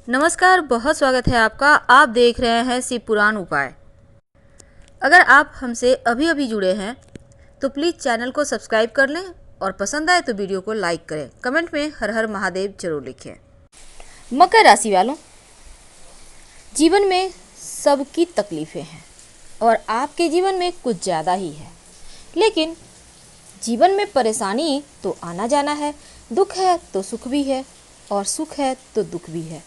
नमस्कार, बहुत स्वागत है आपका। आप देख रहे हैं शिव पुराण उपाय। अगर आप हमसे अभी अभी जुड़े हैं तो प्लीज़ चैनल को सब्सक्राइब कर लें और पसंद आए तो वीडियो को लाइक करें। कमेंट में हर हर महादेव जरूर लिखें। मकर राशि वालों, जीवन में सबकी तकलीफ़ें हैं और आपके जीवन में कुछ ज़्यादा ही है, लेकिन जीवन में परेशानी तो आना जाना है। दुख है तो सुख भी है और सुख है तो दुख भी है,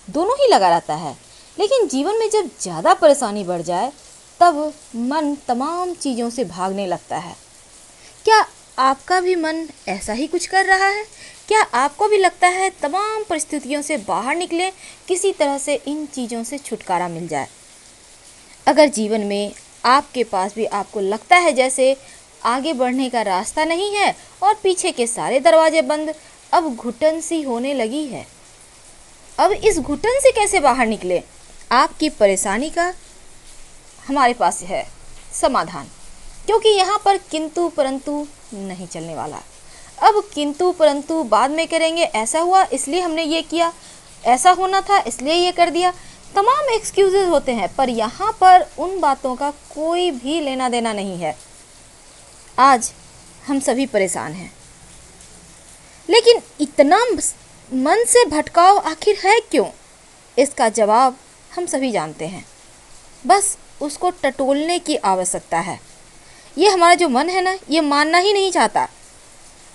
दोनों ही लगा रहता है। लेकिन जीवन में जब ज़्यादा परेशानी बढ़ जाए तब मन तमाम चीज़ों से भागने लगता है। क्या आपका भी मन ऐसा ही कुछ कर रहा है? क्या आपको भी लगता है तमाम परिस्थितियों से बाहर निकले, किसी तरह से इन चीज़ों से छुटकारा मिल जाए? अगर जीवन में आपके पास भी आपको लगता है जैसे आगे बढ़ने का रास्ता नहीं है और पीछे के सारे दरवाजे बंद, अब घुटन सी होने लगी है, अब इस घुटन से कैसे बाहर निकले? आपकी परेशानी का हमारे पास है समाधान, क्योंकि यहाँ पर किंतु परंतु नहीं चलने वाला। अब किंतु परंतु बाद में करेंगे, ऐसा हुआ इसलिए हमने ये किया, ऐसा होना था इसलिए ये कर दिया, तमाम एक्सक्यूजेस होते हैं। पर यहाँ पर उन बातों का कोई भी लेना देना नहीं है। आज हम सभी परेशान हैं, लेकिन इतना मन से भटकाव आखिर है क्यों? इसका जवाब हम सभी जानते हैं, बस उसको टटोलने की आवश्यकता है। ये हमारा जो मन है ना, ये मानना ही नहीं चाहता।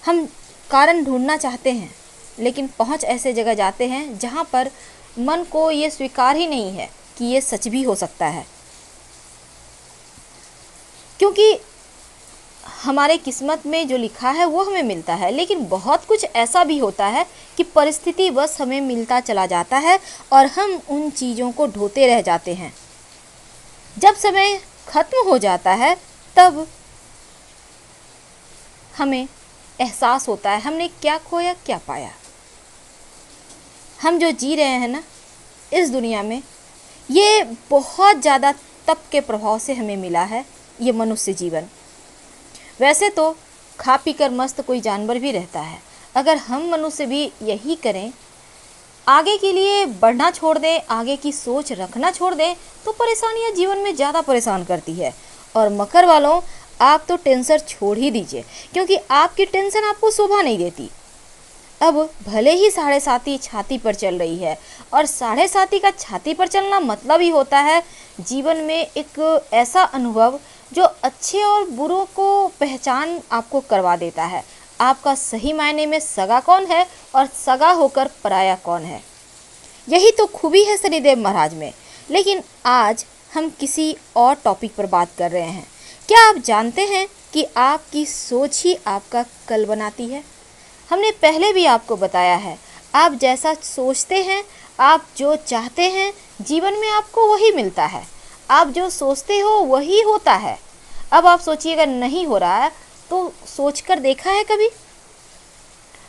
हम कारण ढूंढना चाहते हैं, लेकिन पहुंच ऐसे जगह जाते हैं जहां पर मन को ये स्वीकार ही नहीं है कि ये सच भी हो सकता है, क्योंकि हमारे किस्मत में जो लिखा है वो हमें मिलता है। लेकिन बहुत कुछ ऐसा भी होता है कि परिस्थिति बस हमें मिलता चला जाता है और हम उन चीज़ों को ढोते रह जाते हैं। जब समय खत्म हो जाता है तब हमें एहसास होता है हमने क्या खोया क्या पाया। हम जो जी रहे हैं ना इस दुनिया में, ये बहुत ज़्यादा तप के प्रभाव से हमें मिला है ये मनुष्य जीवन। वैसे तो खा पी कर मस्त कोई जानवर भी रहता है। अगर हम मनुष्य भी यही करें, आगे के लिए बढ़ना छोड़ दें, आगे की सोच रखना छोड़ दें, तो परेशानियां जीवन में ज़्यादा परेशान करती है। और मकर वालों, आप तो टेंशन छोड़ ही दीजिए, क्योंकि आपकी टेंशन आपको शोभा नहीं देती। अब भले ही 7.5 छाती पर चल रही है, और 7.5 का छाती पर चलना मतलब ही होता है जीवन में एक ऐसा अनुभव जो अच्छे और बुरों को पहचान आपको करवा देता है। आपका सही मायने में सगा कौन है और सगा होकर पराया कौन है, यही तो खूबी है शनिदेव महाराज में। लेकिन आज हम किसी और टॉपिक पर बात कर रहे हैं। क्या आप जानते हैं कि आपकी सोच ही आपका कल बनाती है? हमने पहले भी आपको बताया है, आप जैसा सोचते हैं, आप जो चाहते हैं, जीवन में आपको वही मिलता है। आप जो सोचते हो वही होता है। अब आप सोचिएगा नहीं हो रहा है तो सोचकर देखा है कभी?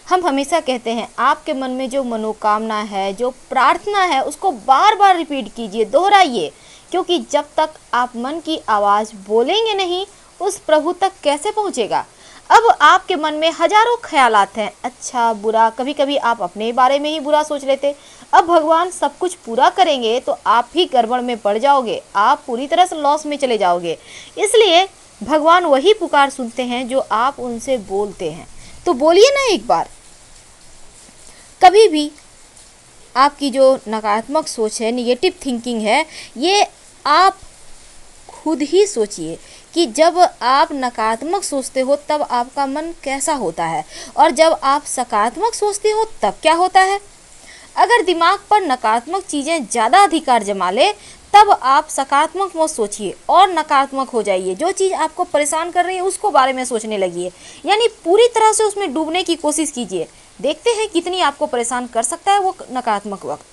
हम हमेशा कहते हैं आपके मन में जो मनोकामना है, जो प्रार्थना है, उसको बार बार रिपीट कीजिए, दोहराइए, क्योंकि जब तक आप मन की आवाज़ बोलेंगे नहीं, उस प्रभु तक कैसे पहुँचेगा? अब आपके मन में हजारों ख्यालात हैं, अच्छा बुरा, कभी कभी आप अपने बारे में ही बुरा सोच लेते। अब भगवान सब कुछ पूरा करेंगे तो आप ही गड़बड़ में पड़ जाओगे, आप पूरी तरह से लॉस में चले जाओगे। इसलिए भगवान वही पुकार सुनते हैं जो आप उनसे बोलते हैं। तो बोलिए ना एक बार। कभी भी आपकी जो नकारात्मक सोच है, निगेटिव थिंकिंग है, ये आप खुद ही सोचिए कि जब आप नकारात्मक सोचते हो तब आपका मन कैसा होता है, और जब आप सकारात्मक सोचते हो तब क्या होता है। अगर दिमाग पर नकारात्मक चीज़ें ज़्यादा अधिकार जमा ले तब आप सकारात्मक मत सोचिए और नकारात्मक हो जाइए। जो चीज़ आपको परेशान कर रही है उसको बारे में सोचने लगिए, यानी पूरी तरह से उसमें डूबने की कोशिश कीजिए। देखते हैं कितनी आपको परेशान कर सकता है वो नकारात्मक वक्त।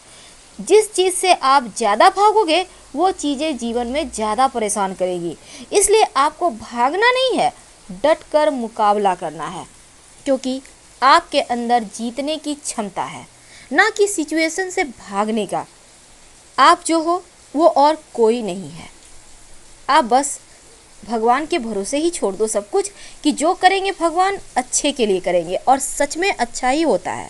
जिस चीज़ से आप ज़्यादा भागोगे वो चीज़ें जीवन में ज़्यादा परेशान करेगी। इसलिए आपको भागना नहीं है, डट कर मुकाबला करना है, क्योंकि आपके अंदर जीतने की क्षमता है, ना कि सिचुएशन से भागने का। आप जो हो वो और कोई नहीं है। आप बस भगवान के भरोसे ही छोड़ दो सब कुछ, कि जो करेंगे भगवान अच्छे के लिए करेंगे, और सच में अच्छा ही होता है।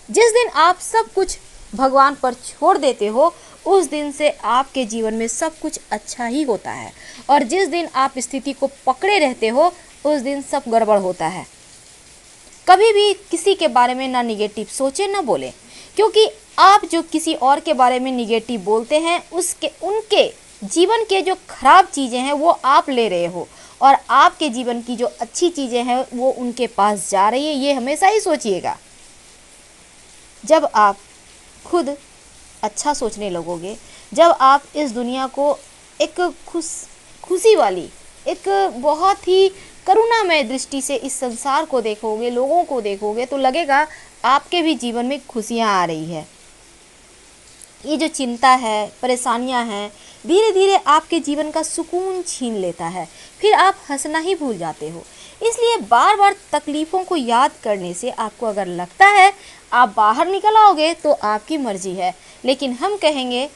जिस दिन आप सब कुछ भगवान पर छोड़ देते हो, उस दिन से आपके जीवन में सब कुछ अच्छा ही होता है। और जिस दिन आप स्थिति को पकड़े रहते हो, उस दिन सब गड़बड़ होता है। कभी भी किसी के बारे में ना निगेटिव सोचें ना बोलें, क्योंकि आप जो किसी और के बारे में निगेटिव बोलते हैं, उनके जीवन के जो खराब चीज़ें हैं वो आप ले रहे हो, और आपके जीवन की जो अच्छी चीज़ें हैं वो उनके पास जा रही है। ये हमेशा ही सोचिएगा। जब आप खुद अच्छा सोचने लगोगे, जब आप इस दुनिया को एक खुशी वाली, एक बहुत ही करुणामय दृष्टि से इस संसार को देखोगे, लोगों को देखोगे, तो लगेगा आपके भी जीवन में खुशियाँ आ रही है। ये जो चिंता है, परेशानियां हैं, धीरे धीरे आपके जीवन का सुकून छीन लेता है। फिर आप हंसना ही भूल जाते हो। इसलिए बार बार तकलीफ़ों को याद करने से आपको अगर लगता है आप बाहर निकल आओगे तो आपकी मर्जी है, लेकिन हम कहेंगे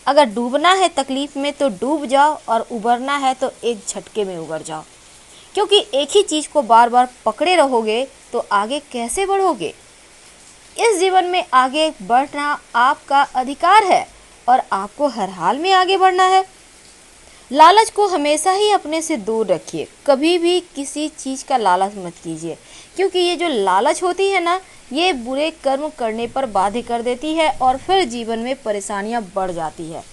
अगर डूबना है तकलीफ़ में तो डूब जाओ, और उबरना है तो एक झटके में उबर जाओ। क्योंकि एक ही चीज़ को बार बार पकड़े रहोगे तो आगे कैसे बढ़ोगे। इस जीवन में आगे बढ़ना आपका अधिकार है, और आपको हर हाल में आगे बढ़ना है। लालच को हमेशा ही अपने से दूर रखिए। कभी भी किसी चीज़ का लालच मत कीजिए, क्योंकि ये जो लालच होती है ना, ये बुरे कर्म करने पर बाध्य कर देती है, और फिर जीवन में परेशानियां बढ़ जाती है।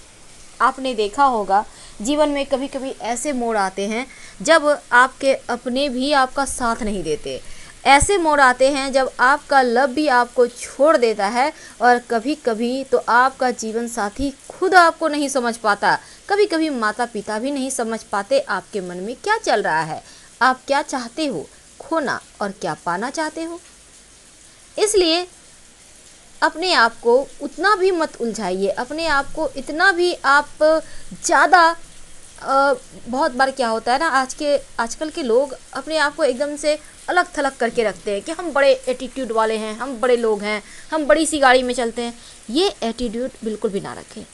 आपने देखा होगा जीवन में कभी कभी ऐसे मोड़ आते हैं जब आपके अपने भी आपका साथ नहीं देते। ऐसे मोड़ आते हैं जब आपका लव भी आपको छोड़ देता है, और कभी कभी तो आपका जीवन साथी खुद आपको नहीं समझ पाता। कभी कभी माता पिता भी नहीं समझ पाते आपके मन में क्या चल रहा है, आप क्या चाहते हो खोना और क्या पाना चाहते हो। इसलिए अपने आप को उतना भी मत उलझाइए, अपने आप को इतना भी आप ज़्यादा बहुत बार क्या होता है ना, आजकल के लोग अपने आप को एकदम से अलग थलग करके रखते हैं कि हम बड़े एटीट्यूड वाले हैं, हम बड़े लोग हैं, हम बड़ी सी गाड़ी में चलते हैं। ये एटीट्यूड बिल्कुल भी ना रखें।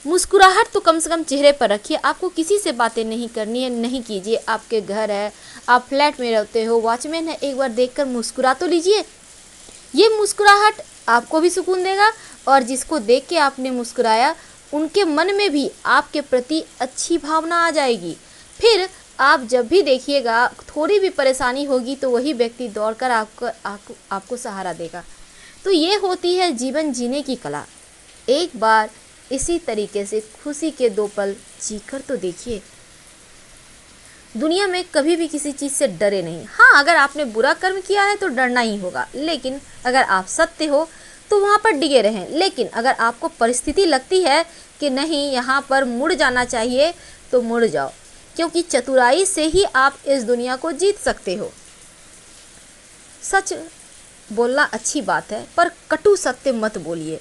मुस्कुराहट तो कम से कम चेहरे पर रखिए। आपको किसी से बातें नहीं करनी है, नहीं कीजिए। आपके घर है, आप फ्लैट में रहते हो, वॉचमैन है, एक बार देखकर मुस्कुरा तो लीजिए। ये मुस्कुराहट आपको भी सुकून देगा, और जिसको देख के आपने मुस्कुराया उनके मन में भी आपके प्रति अच्छी भावना आ जाएगी। फिर आप जब भी देखिएगा थोड़ी भी परेशानी होगी तो वही व्यक्ति दौड़कर आपको सहारा देगा। तो ये होती है जीवन जीने की कला। एक बार इसी तरीके से खुशी के 2 पल जीकर तो देखिए। दुनिया में कभी भी किसी चीज़ से डरे नहीं। हाँ, अगर आपने बुरा कर्म किया है तो डरना ही होगा, लेकिन अगर आप सत्य हो तो वहाँ पर डिगे रहें। लेकिन अगर आपको परिस्थिति लगती है कि नहीं यहाँ पर मुड़ जाना चाहिए तो मुड़ जाओ, क्योंकि चतुराई से ही आप इस दुनिया को जीत सकते हो। सच बोलना अच्छी बात है, पर कटु सत्य मत बोलिए।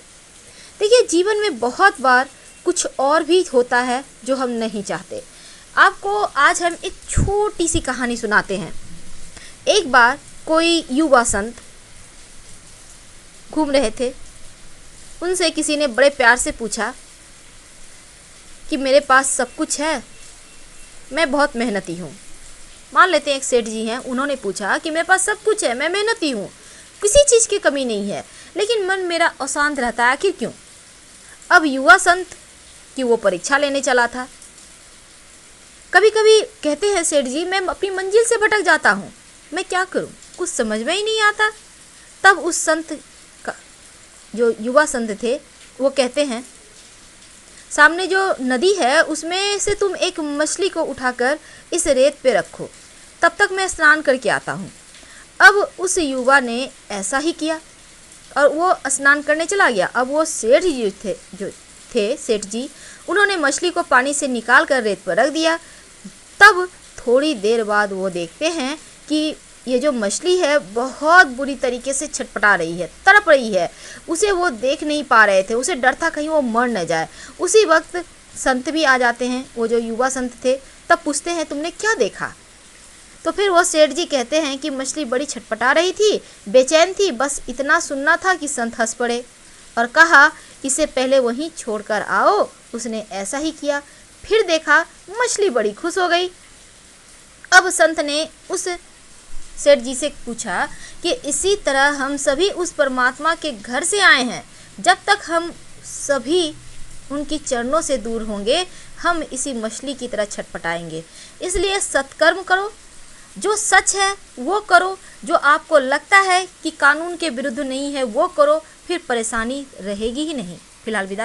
देखिए, जीवन में बहुत बार कुछ और भी होता है जो हम नहीं चाहते। आपको आज हम एक छोटी सी कहानी सुनाते हैं। एक बार कोई युवा संत घूम रहे थे। उनसे किसी ने बड़े प्यार से पूछा कि मेरे पास सब कुछ है, मैं बहुत मेहनती हूँ। मान लेते हैं एक सेठ जी हैं, उन्होंने पूछा कि मेरे पास सब कुछ है, मैं मेहनती हूँ, किसी चीज़ की कमी नहीं है, लेकिन मन मेरा अशांत रहता है, आखिर क्यों। अब युवा संत की वो परीक्षा लेने चला था। कभी कभी कहते हैं सेठ जी, मैं अपनी मंजिल से भटक जाता हूँ, मैं क्या करूँ, कुछ समझ में ही नहीं आता। तब उस संत का, जो युवा संत थे, वो कहते हैं सामने जो नदी है उसमें से तुम एक मछली को उठाकर इस रेत पे रखो, तब तक मैं स्नान करके आता हूँ। अब उस युवा ने ऐसा ही किया और वो स्नान करने चला गया। अब वो सेठ जी जो थे सेठ जी, उन्होंने मछली को पानी से निकाल कर रेत पर रख दिया। तब थोड़ी देर बाद वो देखते हैं कि ये जो मछली है बहुत बुरी तरीके से छटपटा रही है, तड़प रही है। उसे वो देख नहीं पा रहे थे, उसे डर था कहीं वो मर न जाए। उसी वक्त संत भी आ जाते हैं, वो जो युवा संत थे। तब पूछते हैं तुमने क्या देखा। तो फिर वो सेठ जी कहते हैं कि मछली बड़ी छटपटा रही थी, बेचैन थी, बस इतना सुनना था कि संत हंस पड़े और कहा इसे पहले वहीं छोड़कर आओ। उसने ऐसा ही किया। फिर देखा मछली बड़ी खुश हो गई। अब संत ने उस सेठ जी से पूछा कि इसी तरह हम सभी उस परमात्मा के घर से आए हैं, जब तक हम सभी उनकी चरणों से दूर होंगे, हम इसी मछली की तरह छटपटाएंगे। इसलिए सत्कर्म करो, जो सच है वो करो, जो आपको लगता है कि कानून के विरुद्ध नहीं है वो करो, फिर परेशानी रहेगी ही नहीं। फिलहाल विदा।